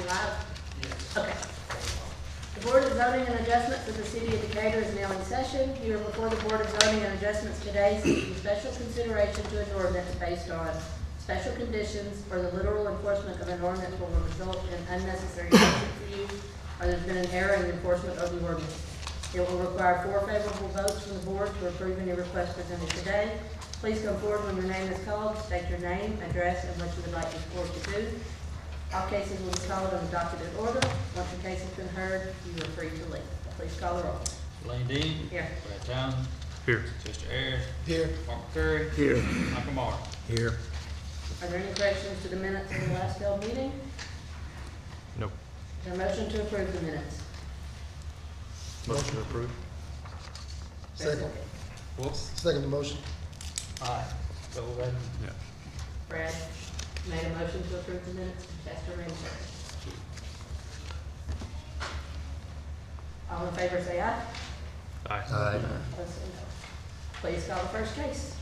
we live? Okay. The Board of Zoning and Adjustments of the City of Decatur is now in session. You are before the Board of Zoning and Adjustments today seeking special consideration to an ordinance based on special conditions or the literal enforcement of an ordinance will result in unnecessary action for you, or there's been an error in the enforcement of the ordinance. It will require 4 favorable votes from the Board to approve any request presented today. Please come forward when your name is called, state your name, address, and what you would like this Board to do. All cases will be called on the docketed order. Once your case has been heard, you are free to leave. Please call the roll. Lane Dean. Here. Brad Townsend. Here. Chester Ayers. Here. Mark Curry. Here. Michael Marr. Here. Are there any corrections to the minutes of the last held meeting? Nope. Is there a motion to approve the minutes? Motion to approve. Second. Whoops. Second the motion. Aye. So, Yeah. Brad made a motion to approve the minutes. Chester made a second. All in favor say aye. Aye. Aye. Opposed say no. Please call the first case.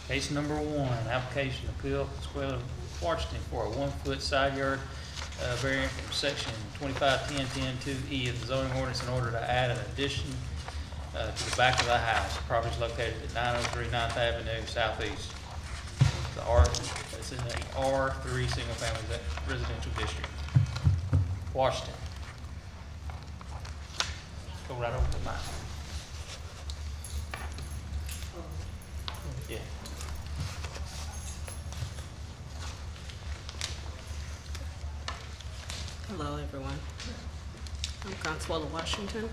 case number 1, application appeal Square Washington for a 1-foot side yard variant from section 2510.10.2E of the zoning ordinance in order to add an addition to the back of the house. The property is located at 903 9th Avenue Southeast. It's in a R3 single family residential district. Washington. Go right over the map. Yeah. Hello, everyone. I'm Consuela Washington.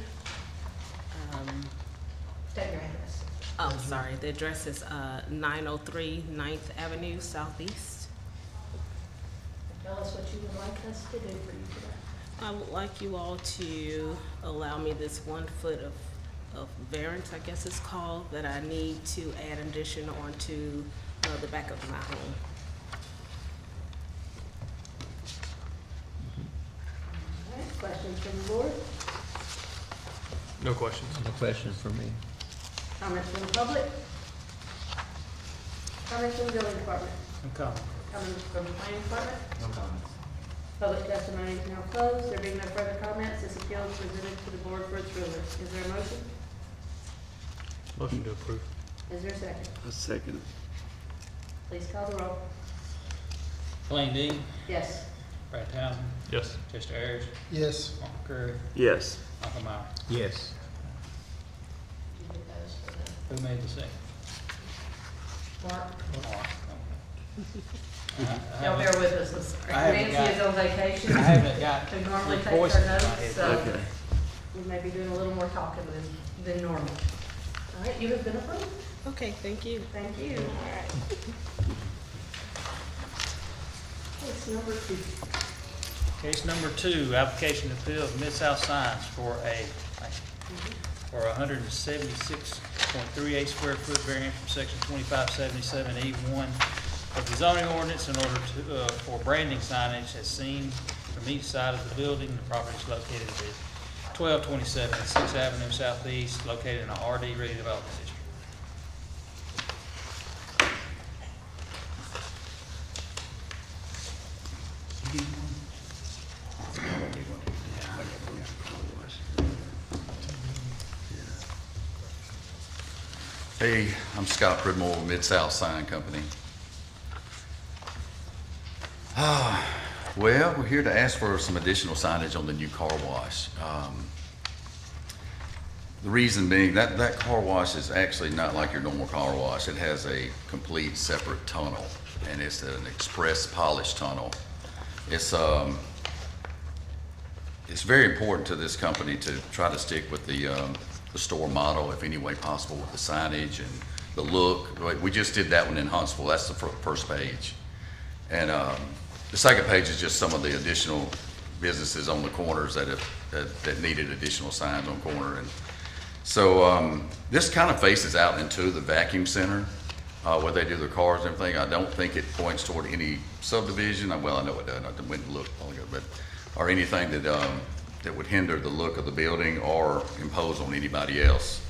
State your address. Oh, sorry, the address is 903 9th Avenue Southeast. Tell us what you would like us to do for you today. I would like you all to allow me this 1 foot of variance, I guess it's called, that I need to add addition onto the back of my home. All right, questions from the board? No questions. No questions from me. Comments from the public? Comments from the building department? I'm coming. Comments from the planning department? No comments. Public testimony is now closed. There being no further comments, this appeal is presented to the board for its ruling. Is there a motion? Motion to approve. Is there a second? A second. Please call the roll. Lane Dean. Yes. Brad Townsend. Yes. Chester Ayers. Yes. Mark Curry. Yes. Michael Marr. Yes. You get those for the Who made the second? Mark. Mark. Y'all bear with us. I'm sorry. I haven't Nancy is got- on vacation. I haven't got Who normally takes voices our in my notes, head. so we may be doing a little more talking than normal. All right, you have been approved. Okay, thank you. Thank you. All right. Case number 2. Case number 2, application appeal of Mid-South Science for a 176.38 square foot variance from section 2577E1 of the zoning ordinance in order to, for branding signage as seen from each side of the building. The property is located at 1227 6th Avenue Southeast, located in a RD redevelopment district. Hey, I'm Scott Pridmore with Mid-South Sign Company. Well, we're here to ask for some additional signage on the new car wash. The reason being that car wash is actually not like your normal car wash. It has a complete separate tunnel, and it's an express polish tunnel. It's very important to this company to try to stick with the store model, if any way possible, with the signage and the look. We just did that one in Huntsville. That's the first page. And the second page is just some of the additional businesses on the corners that needed additional signs on corner. And so this kind of faces out into the vacuum center where they do their cars and everything. I don't think it points toward any subdivision. Well, I know it doesn't. I went and looked a while ago, but or anything that would hinder the look of the building or impose on anybody else.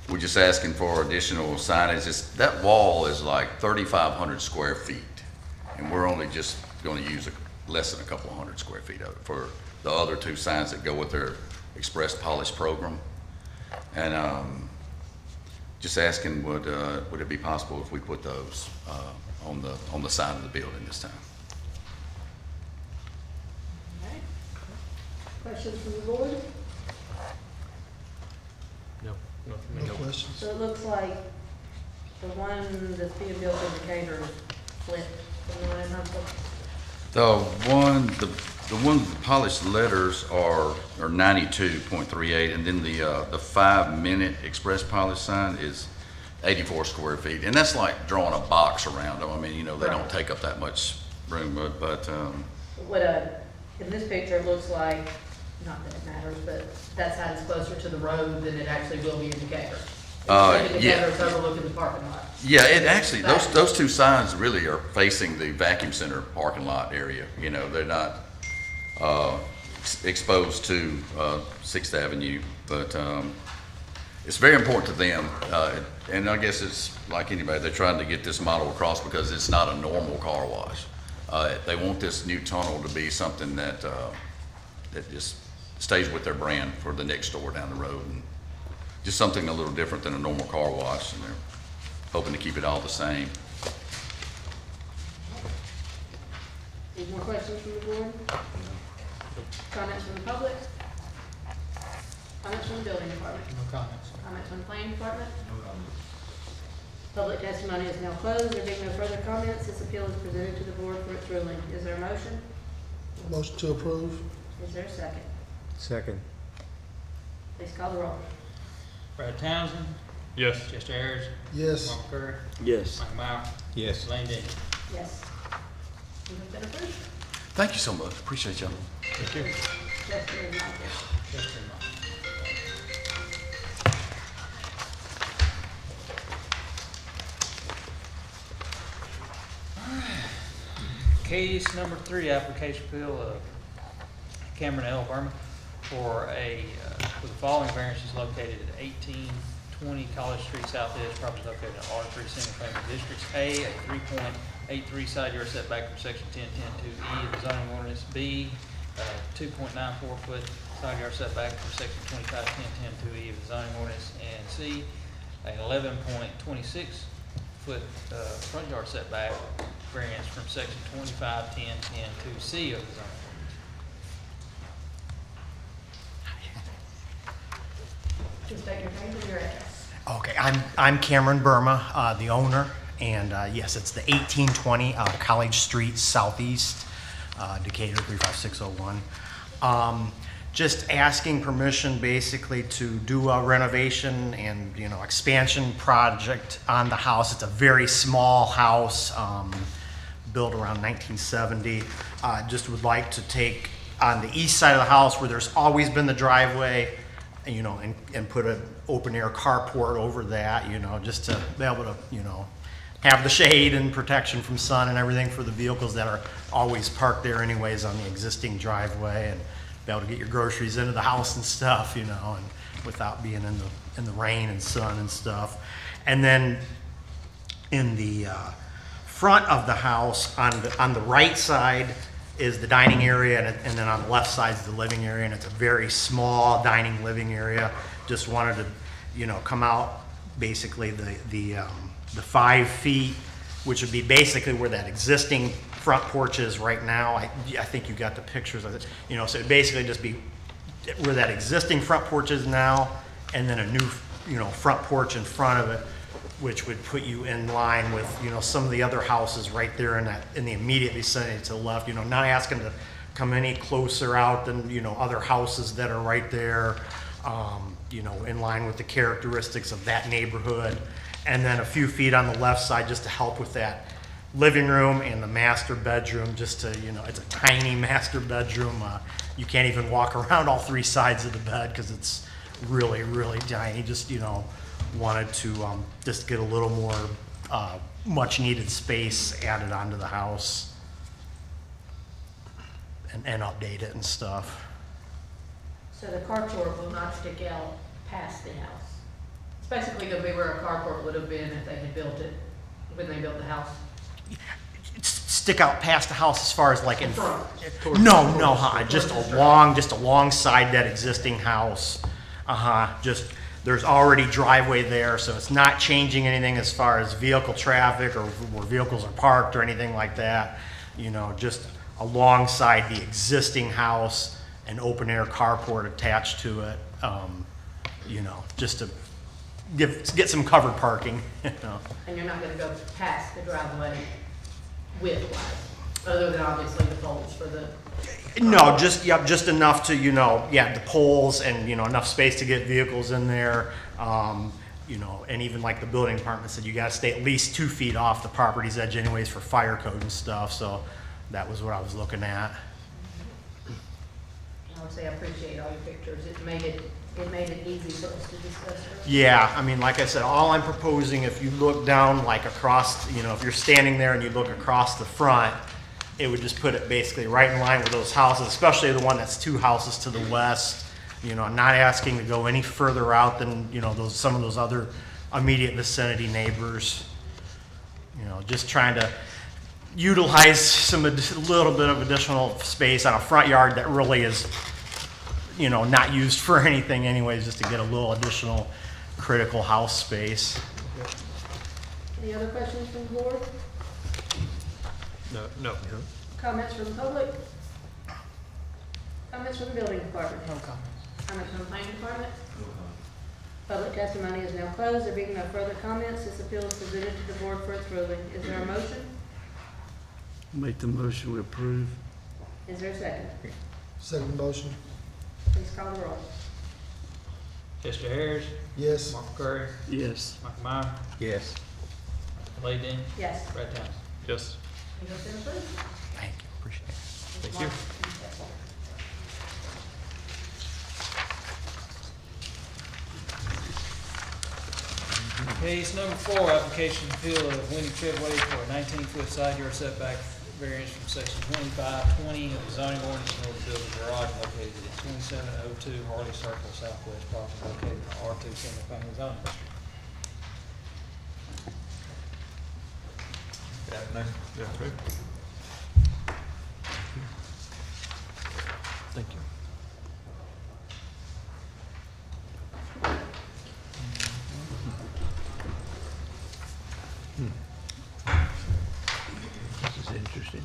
We're just asking for additional signage. That wall is like 3,500 square feet, and we're only just gonna use less than a couple of hundred square feet of it for the other two signs that go with their express polish program. And, just asking, would it be possible if we put those, on the side of the building this time? All right. Questions from the board? No, no, for me. No questions? So it looks like the one that's being built in Decatur is flipped from the one in Huntsville. The one with the polished letters are 92.38, and then the 5-minute express polish sign is 84 square feet. And that's like drawing a box around them. I mean, they don't take up that much room, but What, in this picture, it looks like, not that it matters, but that side is closer to the road than it actually will be in Decatur. In Decatur, yeah. it's overlooking the parking lot. yeah, it actually, those two signs really are facing the vacuum center parking lot area. They're not exposed to 6th Avenue, but it's very important to them. And I guess it's like anybody, they're trying to get this model across because it's not a normal car wash. They want this new tunnel to be something that just stays with their brand for the next store down the road, and just something a little different than a normal car wash, and they're hoping to keep it all the same. Any more questions from the board? Comments from the public? Comments from the building department? No comments. Comments from the planning department? No comments. Public testimony is now closed. There being no further comments, this appeal is presented to the board for its ruling. Is there a motion? Motion to approve. Is there a second? Second. Please call the roll. Brad Townsend, Yes. Chester Harris, Yes. Mark Curry, Yes. Mike Meyer, Yes. Lane Daniels. Yes. You have been approved. Thank you so much. Appreciate y'all. Thank you. Chester is not here. Chester and Mike. Case number 3, application appeal of Cameron L. Berman for the following variances located at 1820 College Street Southeast, property located in R3 Single Family Districts. A 3.83 side yard setback from section 10.10.2E of the zoning ordinance. B, 2.94 foot side yard setback from section 25.10.10.2E of the zoning ordinance. And C, a 11.26 foot front yard setback variance from section 25.10.10.2C of the zoning ordinance. Just state your name and your address. Okay, I'm Cameron Burma, the owner, and yes, it's the 1820 College Street Southeast, Decatur 35601. Just asking permission basically to do a renovation and, expansion project on the house. It's a very small house, built around 1970. Just would like to take on the east side of the house where there's always been the driveway, and put an open air carport over that, just to be able to, have the shade and protection from sun and everything for the vehicles that are always parked there anyways on the existing driveway, and be able to get your groceries into the house and stuff, and without being in the rain and sun and stuff. And then in the front of the house, on the right side is the dining area, and then on the left side is the living area, and it's a very small dining living area. Just wanted to, come out basically the 5 feet, which would be basically where that existing front porch is right now. I think you got the pictures of it, so it'd basically just be where that existing front porch is now, and then a new, front porch in front of it, which would put you in line with, some of the other houses right there in the immediate vicinity to the left, not asking to come any closer out than, other houses that are right there, in line with the characteristics of that neighborhood. And then a few feet on the left side just to help with that living room and the master bedroom, just to, it's a tiny master bedroom. You can't even walk around all 3 sides of the bed because it's really, really tiny. Just, wanted to just get a little more much needed space added onto the house and update it and stuff. So the carport will not stick out past the house. It's basically going to be where a carport would have been if they had built it, when they built the house. stick out past the house as far as like in Front. No, just alongside that existing house. Just, there's already driveway there, so it's not changing anything as far as vehicle traffic or where vehicles are parked or anything like that. You know, just alongside the existing house, an open air carport attached to it. You know, just to get some covered parking, you know. And you're not gonna go past the driveway width-wise, other than obviously the poles for the, No, just enough to, you know, the poles and, you know, enough space to get vehicles in there. You know, and even like the building department said, you gotta stay at least 2 feet off the property's edge anyways for fire code and stuff, so that was what I was looking at. I would say I appreciate all your pictures. It made it easy for us to discuss it. Yeah, I mean, like I said, all I'm proposing, if you look down like across, you know, if you're standing there and you look across the front, it would just put it basically right in line with those houses, especially the one that's 2 houses to the west. You know, I'm not asking to go any further out than, you know, some of those other immediate vicinity neighbors. You know, just trying to utilize a little bit of additional space on a front yard that really is, you know, not used for anything anyways, just to get a little additional critical house space. Any other questions from the board? No. Comments from the public? Comments from the building department? No comments. Comments from the planning department? Public testimony is now closed. There being no further comments, this appeal is presented to the board for its ruling. Is there a motion? Make the motion, we approve. Is there a second? Second motion. Please call the roll. Chester Harris, Yes. Mark Curry, Yes. Michael Meyer, Yes. Lee Dean, Yes. Brad Townsend. Yes. You have been approved. Thank you, appreciate it. Thank you. Case number 4, application appeal of Wendy Treadway for a 19-foot side yard setback variance from section 2520 of the zoning ordinance in order to build a garage located at 2702 Harley Circle Southwest, property located in the R2 single family zoning district. Good afternoon. Good afternoon. Thank you. This is interesting.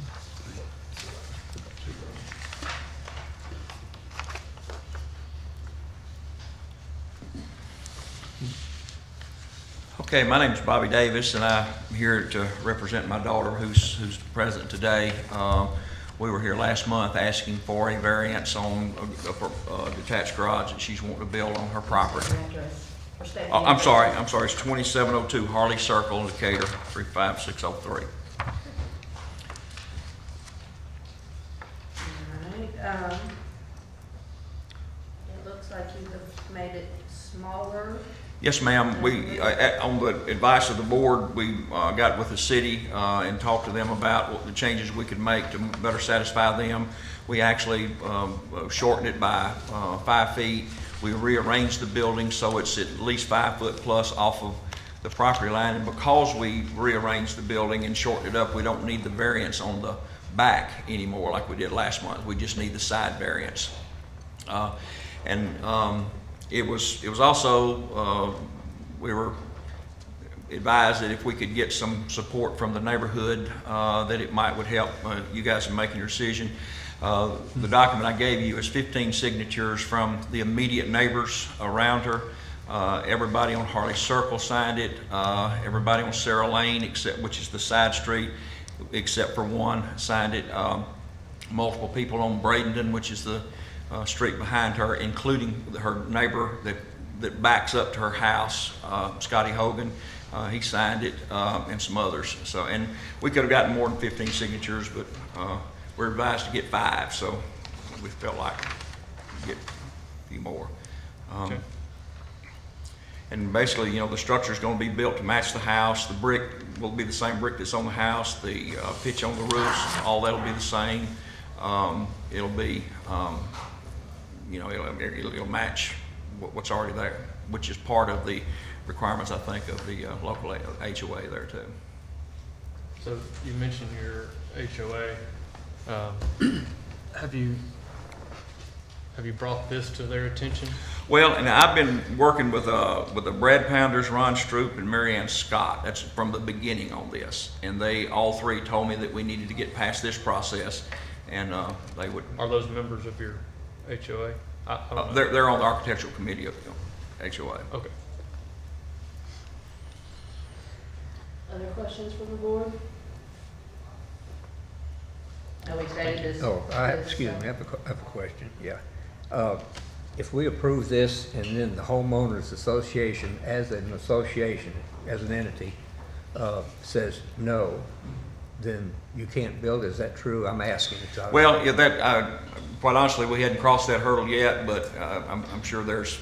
Okay, my name is Bobby Davis, and I'm here to represent my daughter who's present today. We were here last month asking for a variance on a detached garage that she's wanting to build on her property. Address or state the I'm address. sorry, it's 2702 Harley Circle, Decatur, 35603. All right, it looks like you have made it smaller. Yes, ma'am. We, on the advice of the board, we got with the city and talked to them about what the changes we could make to better satisfy them. We actually shortened it by 5 feet. We rearranged the building so it's at least 5 foot plus off of the property line. And because we rearranged the building and shortened it up, we don't need the variance on the back anymore like we did last month. We just need the side variance. It was also, we were advised that if we could get some support from the neighborhood, that it would help you guys in making your decision. The document I gave you is 15 signatures from the immediate neighbors around her. Everybody on Harley Circle signed it. Everybody on Sarah Lane, which is the side street, except for one, signed it. Multiple people on Bradenton, which is the street behind her, including her neighbor that backs up to her house, Scotty Hogan. He signed it, and some others. So, and we could have gotten more than 15 signatures, but we're advised to get 5, so we felt like we'd get a few more. Okay. And basically, you know, the structure is going to be built to match the house. The brick will be the same brick that's on the house. The pitch on the roofs, all that'll be the same. It'll be, you know, it'll match what's already there, which is part of the requirements, I think, of the local HOA there too. So you mentioned your HOA. Have you brought this to their attention? Well, and I've been working with the Brad Pounders, Ron Stroop, and Mary Ann Scott. That's from the beginning on this. And they, all three told me that we needed to get past this process, and they would, Are those members of your HOA? I don't know. they're on the architectural committee of the HOA. Okay. Other questions from the board? No, we stated this. Oh, excuse me, I have a question, yeah. If we approve this and then the homeowners association, as an association, as an entity, says no, then you can't build, is that true? I'm asking. Well, yeah, quite honestly, we hadn't crossed that hurdle yet, but I'm sure there's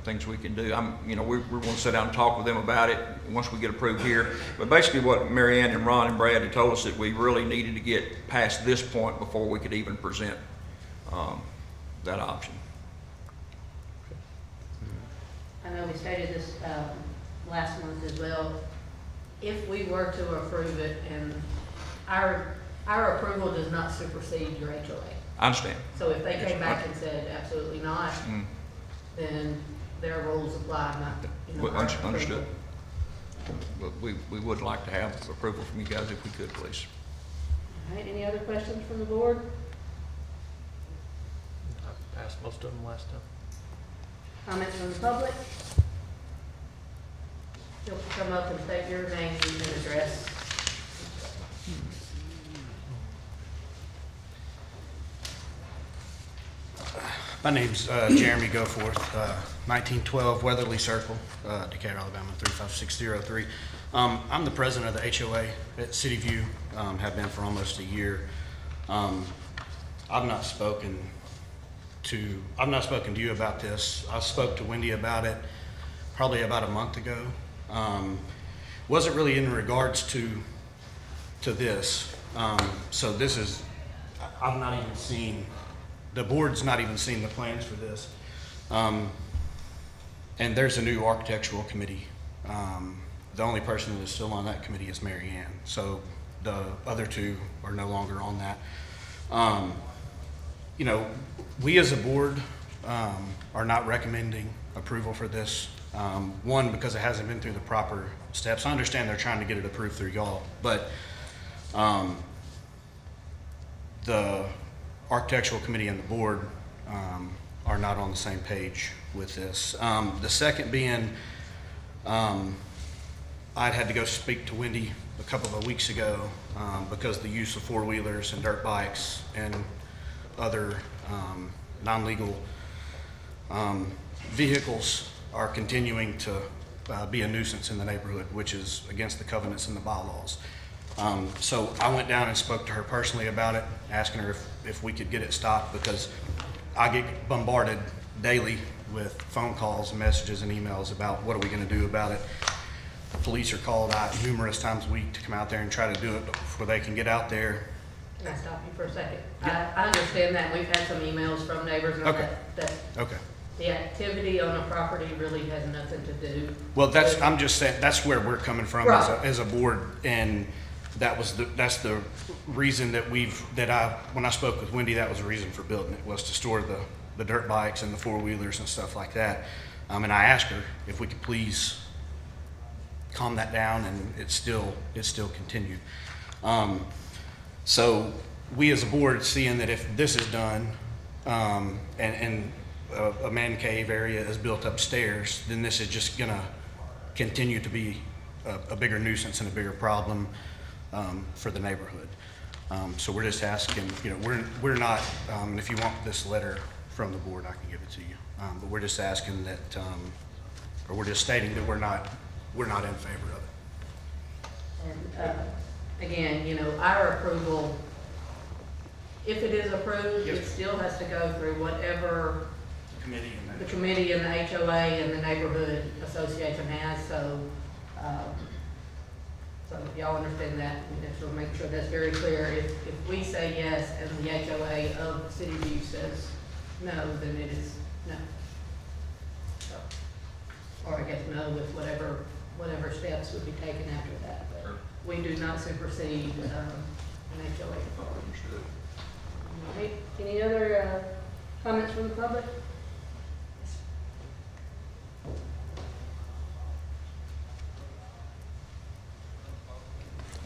things we can do. We want to sit down and talk with them about it once we get approved here. But basically what Mary Ann and Ron and Brad had told us that we really needed to get past this point before we could even present that option. I know we stated this last month as well. If we were to approve it, and our approval does not supersede your HOA. I understand. So if they came back and said absolutely not, then their rules apply, not, our approval. Understood. But we would like to have approval from you guys if we could, please. All right, any other questions from the board? I asked most of them last time. Comments from the public? You'll come up and state your name and address. My name's Jeremy Goforth, 1912 Weatherly Circle, Decatur, Alabama, 35603. I'm the president of the HOA at City View, have been for almost a year. I've not spoken to you about this. I spoke to Wendy about it probably about a month ago. Wasn't really in regards to this. So this is, I've not even seen, the board's not even seen the plans for this. And there's a new architectural committee. The only person that is still on that committee is Mary Ann. So the other two are no longer on that. We as a board are not recommending approval for this. One, because it hasn't been through the proper steps. I understand they're trying to get it approved through y'all, but the architectural committee and the board are not on the same page with this. The second being, I'd had to go speak to Wendy a couple of weeks ago because the use of four-wheelers and dirt bikes and other non-legal vehicles are continuing to be a nuisance in the neighborhood, which is against the covenants and the bylaws. So I went down and spoke to her personally about it, asking her if we could get it stopped, because I get bombarded daily with phone calls and messages and emails about what are we going to do about it. The police are called out numerous times a week to come out there and try to do it before they can get out there. Can I stop you for a second? I understand that. We've had some emails from neighbors on Okay. that Okay. the activity on a property really has nothing to do. Well, I'm just saying, that's where we're coming from Right. as a board, and that's the reason that when I spoke with Wendy, that was the reason for building it, was to store the dirt bikes and the four-wheelers and stuff like that. And I asked her if we could please calm that down, and it still continued. So we as a board, seeing that if this is done, and a man cave area is built upstairs, then this is just gonna continue to be a bigger nuisance and a bigger problem for the neighborhood. So we're just asking, we're not, and if you want this letter from the board, I can give it to you. But we're just asking that, or we're just stating that we're not in favor of it. And again, our approval, if it is approved, Yes, it ma'am. still has to go through whatever Committee and the committee and the HOA and the neighborhood association has, so if y'all understand that, we have to make sure that's very clear. If we say yes and the HOA of City View says no, then it is no. So, or I guess no with whatever steps would be taken after that. But we do not supersede an HOA. All right, any other comments from the public?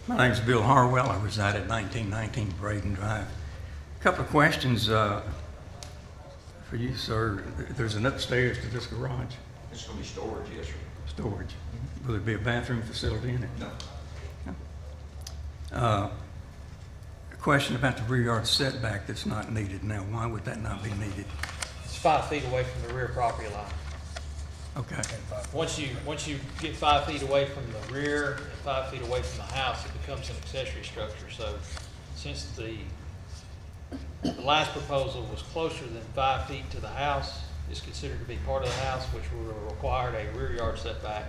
My name's Bill Harwell. I reside at 1919 Braden Drive. A couple of questions for you, sir. There's an upstairs to this garage, It's gonna be storage, yes, sir. storage. Will there be a bathroom facility in it? No. A question about the rear yard setback that's not needed now. Why would that not be needed? It's 5 feet away from the rear property line. Okay. Once you get 5 feet away from the rear and 5 feet away from the house, it becomes an accessory structure. So since the last proposal was closer than 5 feet to the house, it's considered to be part of the house, which would have required a rear yard setback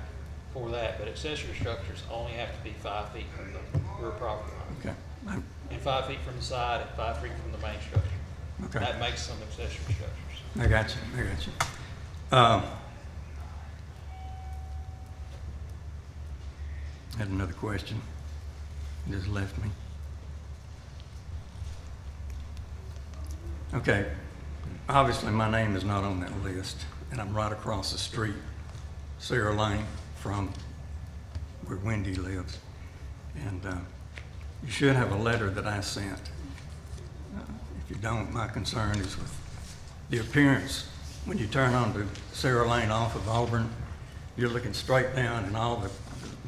for that. But accessory structures only have to be 5 feet from the rear property line. Okay. And 5 feet from the side and 5 feet from the main structure. Okay. That makes them accessory structures. I got you. I had another question. It just left me. Okay. Obviously, my name is not on that list, and I'm right across the street, Sarah Lane, from where Wendy lives. And you should have a letter that I sent. If you don't, my concern is with the appearance. When you turn onto Sarah Lane off of Auburn, you're looking straight down, and all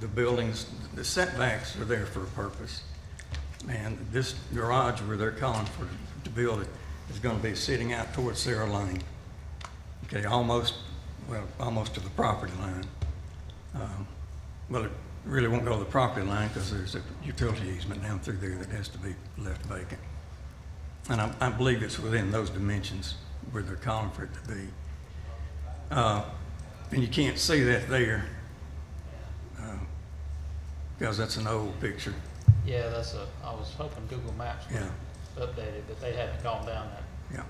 the buildings, the setbacks are there for a purpose. And this garage where they're calling for to build it is going to be sitting out towards Sarah Lane. Okay, almost to the property line. Well, it really won't go to the property line because there's a utility easement down through there that has to be left vacant. And I believe it's within those dimensions where they're calling for it to be. And you can't see that there because that's an old picture. Yeah, I was hoping Google Maps would update it, but they hadn't gone down that. Yeah.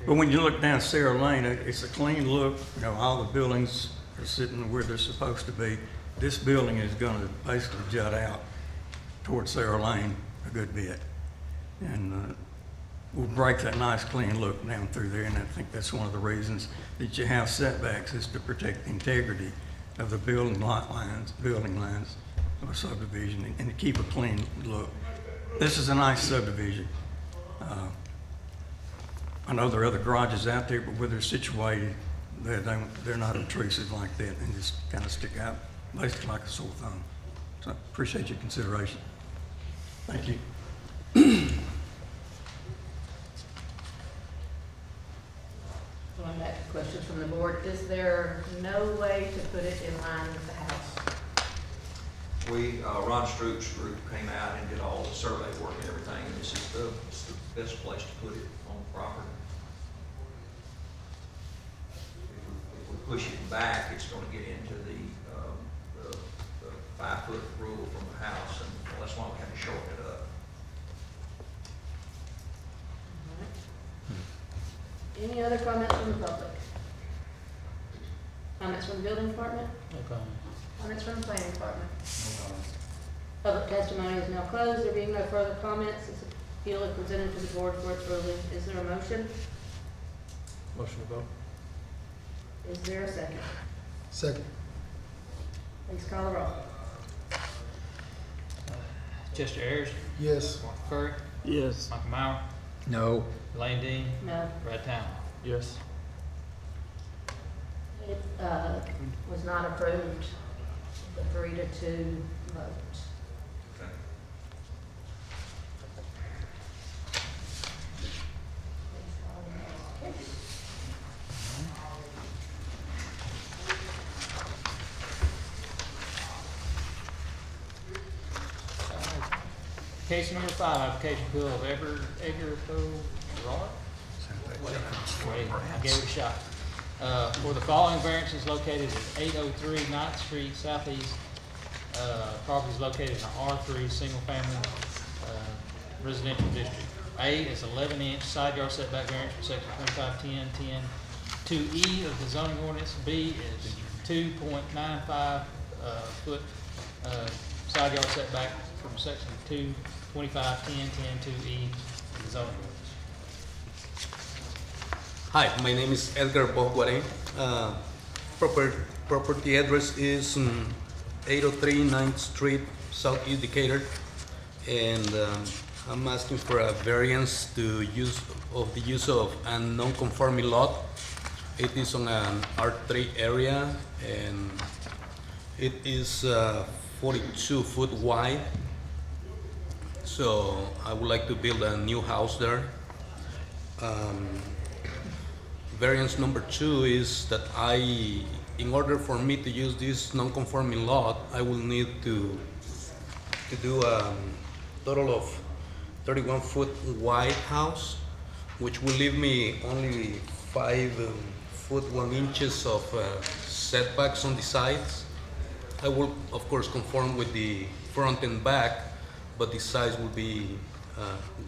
But when you look down Sarah Lane, it's a clean look. You know, all the buildings are sitting where they're supposed to be. This building is going to basically jut out towards Sarah Lane a good bit. And we'll break that nice clean look down through there. And I think that's one of the reasons that you have setbacks is to protect the integrity of the building lines or subdivision and to keep a clean look. This is a nice subdivision. I know there are other garages out there, but where they're situated, they're not obtrusive like that and just kind of stick out, basically like a sore thumb. So I appreciate your consideration. Thank you. Going back to questions from the board, is there no way to put it in line with the house? Ron Stroop's group came out and did all the survey work and everything, and this is the best place to put it on the property. If we push it back, it's gonna get into the 5-foot rule from the house, and that's why we have to shorten it up. Any other comments from the public? Comments from the building department? No comment. Comments from the planning department? Public testimony is now closed. There being no further comments, this appeal is presented to the board for its ruling. Is there a motion? Motion to vote. Is there a second? Second. Please call the roll. Chester Ayers, Yes. Mark Curry, Yes. Michael Mauer, No. Lane Dean, No. Brad Town. Yes. It was not approved, the 3-2 vote. Okay. Case number 5, application appeal of Edgar Gerard. I gave it a shot. For the following variances located at 803 9th Street Southeast. Property is located in an R3 single-family residential district. A is 11-inch side yard setback variance for section 2510, 2E of the zoning ordinance. B is 2.95 foot side yard setback from section 225.10.10.2E of the zoning ordinance. Hi, my name is Edgar Boguare. Property address is 803 9th Street, Southeast Decatur. And I'm asking for a variance to use of a non-conforming lot. It is on an R3 area and it is 42 foot wide. So I would like to build a new house there. Variance number 2 is that in order for me to use this non-conforming lot, I will need to do a total of 31 foot wide house, which will leave me only 5 foot 1 inches of setbacks on the sides. I will of course conform with the front and back, but the size will be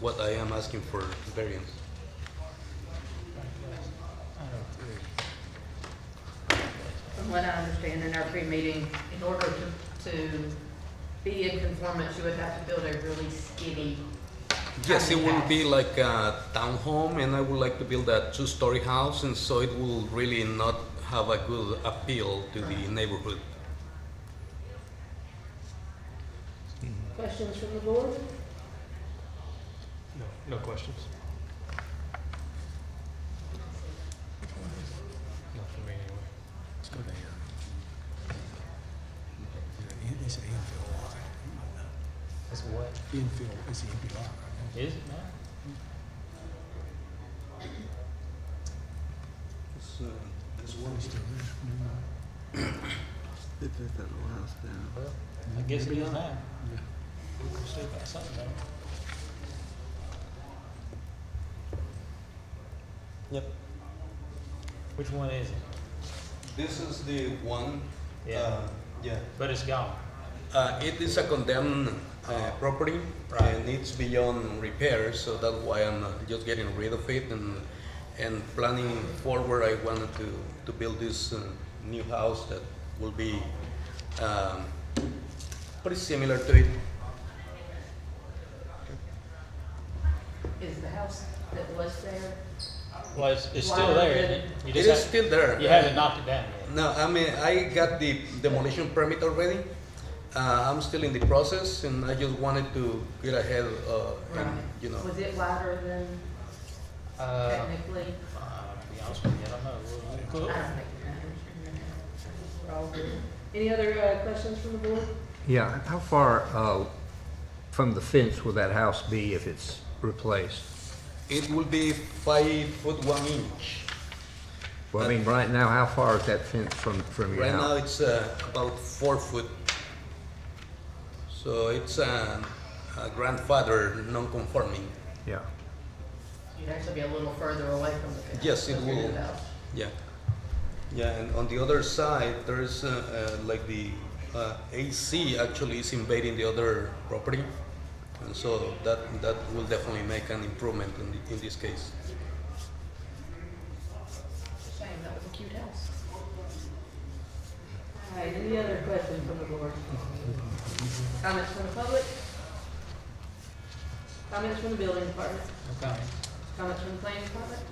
what I am asking for variance. From what I understand in our pre-meeting, in order to be in conformance, you would have to build a really skinny. Yes, it tiny will house. be like a townhome, and I would like to build a 2-story house, and so it will really not have a good appeal to the neighborhood. Questions from the board? No questions. Not for me anyway. Let's go there. It's an infill lot. That's what? Infill, it's an empty lot. Is it now? There's one still there. Well, I guess it is now. We'll see about something there. Yep. Which one is it? This is the one. Yeah. Yeah. But it's gone. It is a condemned property and it's beyond repair, so that's why I'm just getting rid of it and planning forward. I wanted to build this new house that will be pretty similar to it. Is the house that was there? Well, it's still there, isn't it? You It just is still there. You haven't knocked it down yet. No, I mean, I got the demolition permit already. I'm still in the process, and I just wanted to get ahead, and, you know. Was it wider than technically? To be honest with you, I don't know. We'll I don't think it matters. We're all good. Any other questions from the board? Yeah, how far from the fence will that house be if it's replaced? It will be 5 foot 1 inch. Well, I mean, right now, how far is that fence from your Right now, house? it's about 4 foot. So it's a grandfather non-conforming. Yeah. You'd actually be a little further away from the fence. Yes, it of your will. new house. Yeah. Yeah, and on the other side, there is like the AC actually is invading the other property. And so that will definitely make an improvement in this case. Shame, that was a cute house. All right, any other questions from the board? Comments from the public? Comments from the building department? Okay. Comments from the planning department?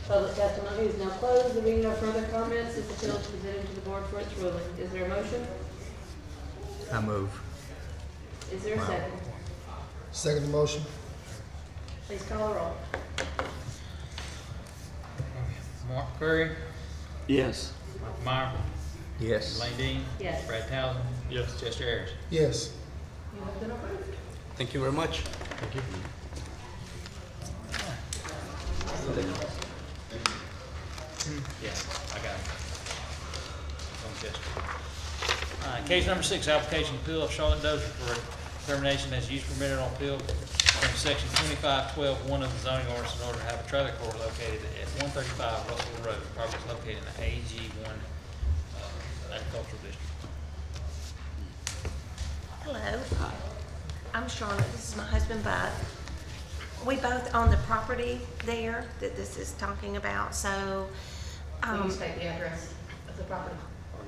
Public testimony is now closed. There being no further comments, this appeal is presented to the board for its ruling. Is there a motion? I move. Is there a second? Second the motion. Please call the roll. Mark Curry, Yes. Michael Meyer, Yes. Elaine Dean. Yes. Brad Townsend. Yes. Chester Harris. Yes. You have been approved. Thank you very much. Thank you. Yeah, I got it. On Chester. Case number 6, application appeal of Charlotte Dozier for determination as use permitted on appeal from section 2512.1 of the zoning ordinance in order to have a trailer court located at 135 Russell Road. Property is located in the AG1 agricultural district. Hello. I'm Charlotte. This is my husband, Bud. We both own the property there that this is talking about, so Please state the address of the property.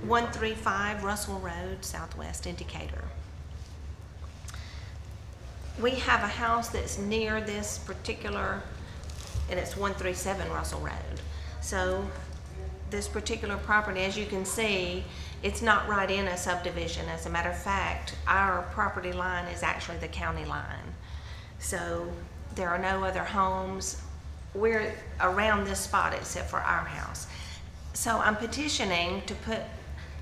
135 Russell Road, Southwest in Decatur. we have a house that's near this particular, and it's 137 Russell Road. So this particular property, as you can see, it's not right in a subdivision. As a matter of fact, our property line is actually the county line. So there are no other homes. We're around this spot except for our house. So I'm petitioning to put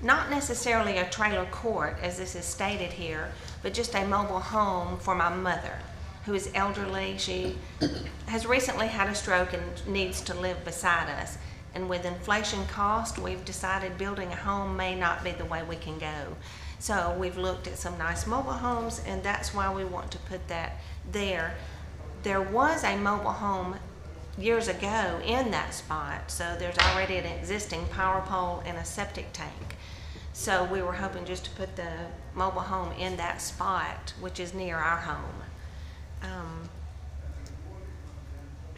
not necessarily a trailer court, as this is stated here, but just a mobile home for my mother, who is elderly. She has recently had a stroke and needs to live beside us. And with inflation cost, we've decided building a home may not be the way we can go. So we've looked at some nice mobile homes, and that's why we want to put that there. There was a mobile home years ago in that spot, so there's already an existing power pole and a septic tank. So we were hoping just to put the mobile home in that spot, which is near our home.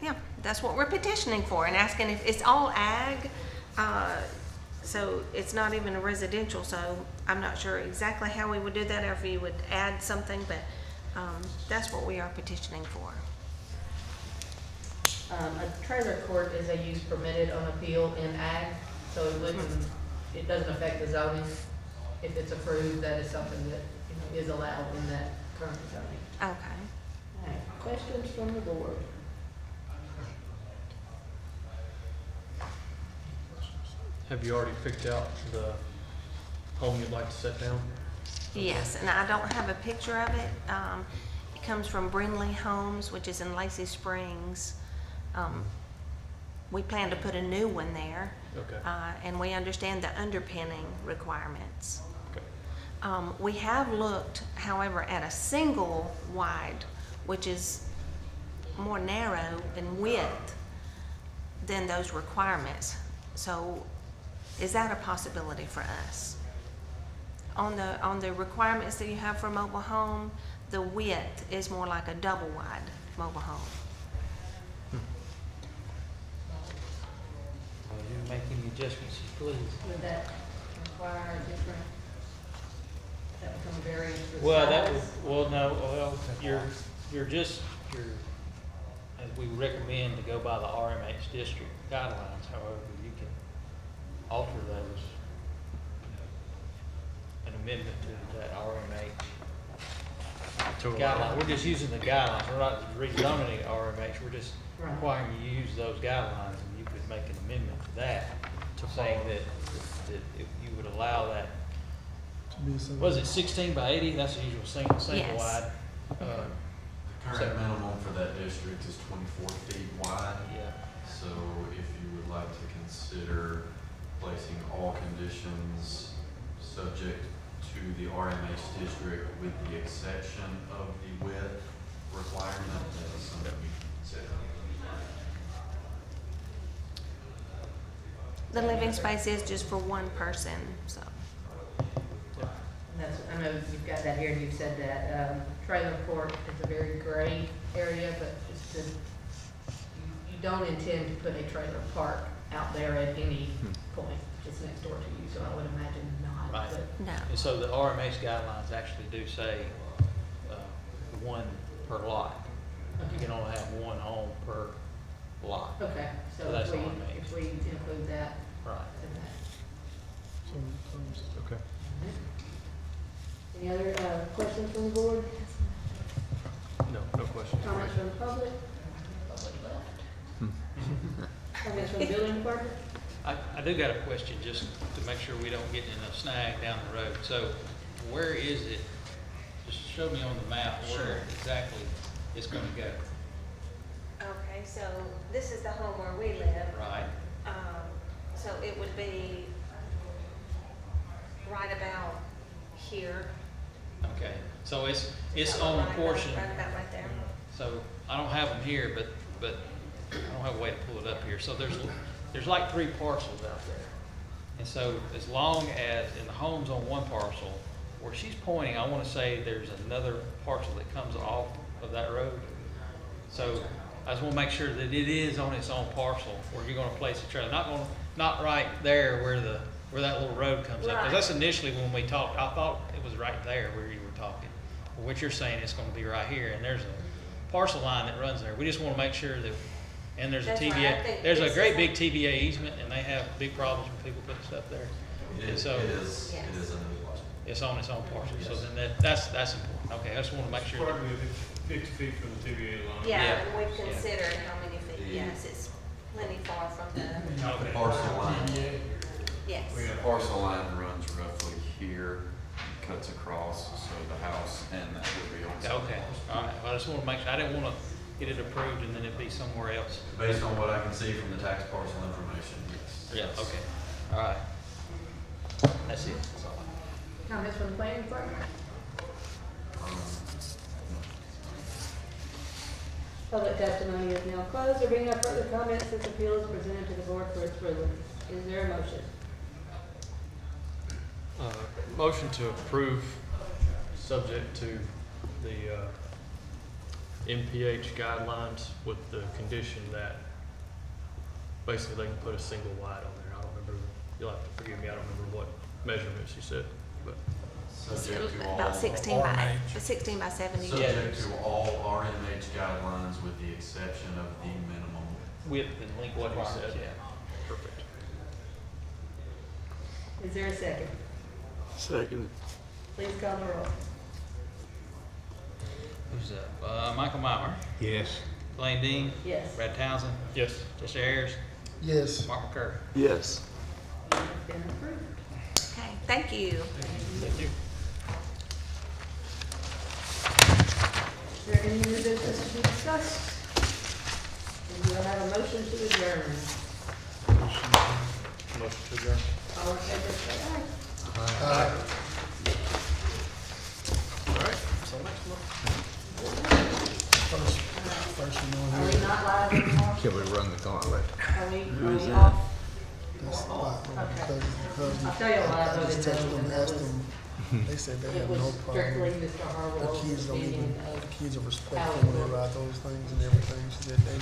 Yeah, that's what we're petitioning for, and asking if it's all ag, so it's not even a residential, so I'm not sure exactly how we would do that, or if you would add something, but that's what we are petitioning for. A trailer court is a use permitted on appeal in ag, so it wouldn't, it doesn't affect the zoning. If it's approved, that is something that, you know, is allowed in that current zoning. Okay. All right, questions from the board? Have you already picked out the home you'd like to set down? Yes, and I don't have a picture of it. It comes from Brindley Homes, which is in Lacey Springs. We plan to put a new one there. Okay. And we understand the underpinning requirements. Okay. We have looked, however, at a single wide, which is more narrow in width than those requirements. So is that a possibility for us? On the requirements that you have for a mobile home, the width is more like a double wide mobile home. You can make any adjustments you please. Would that require a different, that become a variance for size? Well, that would, well, no, well, as we recommend to go by the RMH district guidelines, however, you can alter those, an amendment to that RMH guideline. We're just using the guidelines, we're not rezoning RMH, we're just requiring you to use those guidelines, and you could make an amendment to that, saying that if you would allow that, was it 16 by 80? That's the usual single Yes. wide. The current minimum for that district is 24 feet wide. Yeah. So if you would like to consider placing all conditions subject to the RMH district with the exception of the width requirement, that is something we can consider. The living space is just for one person, so. And that's, I know you've got that here, and you've said that, trailer court is a very gray area, but just to, you don't intend to put a trailer park out there at any point. It's next door to you, so I would imagine not. Right. But No. And so the RMH guidelines actually do say one per lot. You can only have one home per lot. okay, So so that's if we, all it means. if we include that Right. in that. Okay. Any other, questions from the board? No, no questions. Comments from the public? Public left. Comments from the building department? I do got a question, just to make sure we don't get in a snag down the road. So where is it? Just show me on the map where exactly it's gonna go. Okay, so this is the home where we live. Right. So it would be right about here. Okay, so it's on a portion. Right about right there. So I don't have them here, but I don't have a way to pull it up here. So there's like 3 parcels out there. And so as long as, and the home's on one parcel, where she's pointing, I want to say there's another parcel that comes off of that road. So I just want to make sure that it is on its own parcel where you're going to place the trailer. Not right there where that little road comes up. Because that's initially when we talked, I thought it was right there where you were talking. what you're saying is gonna be right here, and there's a parcel line that runs there. We just wanna make sure that, and there's a That's right. I TVA, think there's a this great is- big TVA easement, and they have big problems when people put stuff there. And so, It is Yes. a new parcel. it's on its own parcel, so Yes. then that's important. Okay, I just wanna make sure. that- Probably 50 feet from the TVA line. Yeah, Yeah. and we've Yeah. considered how many feet, yes, it's plenty far from the, The parcel line, yes. the parcel line runs roughly here, cuts across, so the house and that would be on. Yeah, okay, all right, well, I just wanna make sure, I didn't wanna get it approved and then it be somewhere else. Based on what I can see from the tax parcel information, yes. Yeah, okay, all right. That's it, that's all. Comments from the planning department? Public testimony is now closed. There being no further comments, this appeal is presented to the board for its ruling. Is there a motion? Motion to approve, subject to the MPH guidelines with the condition that basically they can put a single wide on there. I don't remember, you'll have to forgive me, I don't remember what measurements you said, but Subject to all. About 16 by 70. Subject to all RMH guidelines with the exception of the minimum. Width and length what he requirements, said. yeah. Perfect. Is there a second? Second. Please call the roll. Who's up? Michael Mauer, Yes. Blaine Dean, Yes. Brad Townsend, Yes. Jesse Ayers, Yes. Mark McCurry. Yes. It's been approved. Okay, thank you. Thank you. Is there any new business to be discussed? And do I have a motion to adjourn? Motion to adjourn. All in favor, say aye. First one Are on we here, not live anymore? Shall we run the gauntlet? Are we off? this spot, Okay. because I'll tell you why I I just voted texted no, them, and that asked was, them, they said they it have was no strictly problem. Mr. The Harwell's kids don't opinion even, of the kids are how respectful it when they works. ride those things and everything, she said they